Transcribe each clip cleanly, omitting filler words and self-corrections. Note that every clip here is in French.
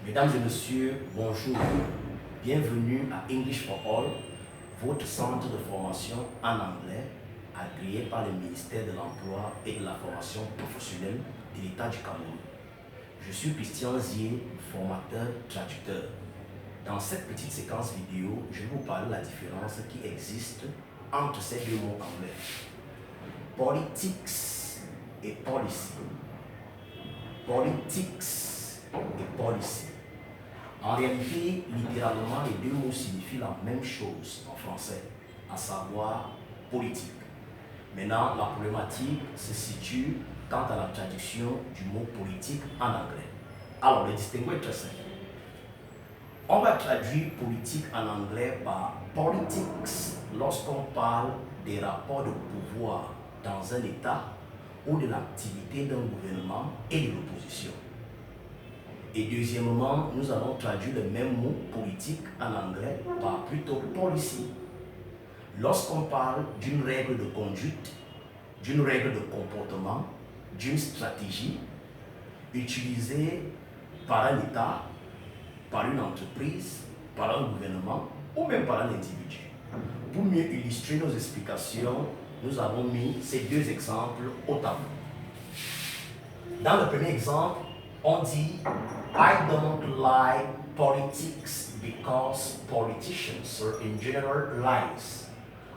Mesdames et messieurs, bonjour. Bienvenue à English for All, votre centre de formation en anglais agréé par le ministère de l'Emploi et de la formation professionnelle de l'État du Cameroun. Je suis Christian Zier, formateur traducteur. Dans cette petite séquence vidéo, je vais vous parler de la différence qui existe entre ces deux mots anglais. Politics et policy. Politics et policy. En réalité, littéralement, les deux mots signifient la même chose en français, à savoir politique. Maintenant, la problématique se situe quant à la traduction du mot politique en anglais. Alors, le distinguo est très simple. On va traduire politique en anglais par politics lorsqu'on parle des rapports de pouvoir dans un État ou de l'activité d'un gouvernement et de l'opposition. Et deuxièmement, nous allons traduire le même mot politique en anglais par plutôt policy lorsqu'on parle d'une règle de conduite, d'une règle de comportement, d'une stratégie utilisée par un État, par une entreprise, par un gouvernement ou même par un individu. Pour mieux illustrer nos explications, nous avons mis ces deux exemples au tableau. Dans le premier exemple, on dit I don't like politics because politicians are in general lies.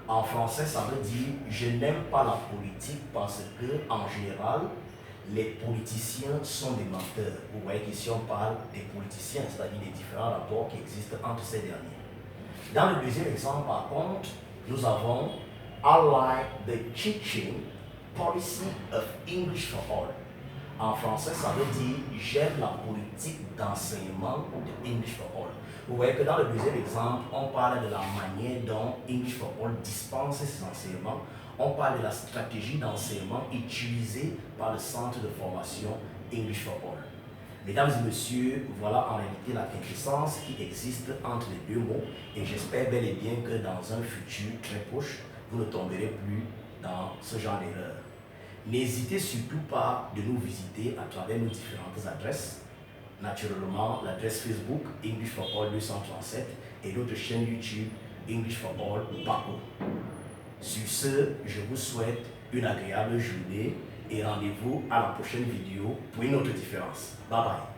En français, ça veut dire je n'aime pas la politique parce que, en général, les politiciens sont des menteurs. Vous voyez qu'ici on parle des politiciens, c'est-à-dire des différents rapports qui existent entre ces derniers. Dans le deuxième exemple, par contre, nous avons I like the teaching policy of English for All. En français, ça veut dire j'aime la politique d'enseignement de English for All. Vous voyez que dans le deuxième exemple, on parle de la manière dont English for All dispense ses enseignements. On parle de la stratégie d'enseignement utilisée par le centre de formation English for All. Mesdames et messieurs, voilà en réalité la quintessence qui existe entre les deux mots et j'espère bel et bien que dans un futur très proche, vous ne tomberez plus dans ce genre d'erreur. N'hésitez surtout pas de nous visiter à travers nos différentes adresses. Naturellement, l'adresse Facebook English for All 237 et notre chaîne YouTube English for All Paco. Sur ce, je vous souhaite une agréable journée et rendez-vous à la prochaine vidéo pour une autre différence. Bye bye.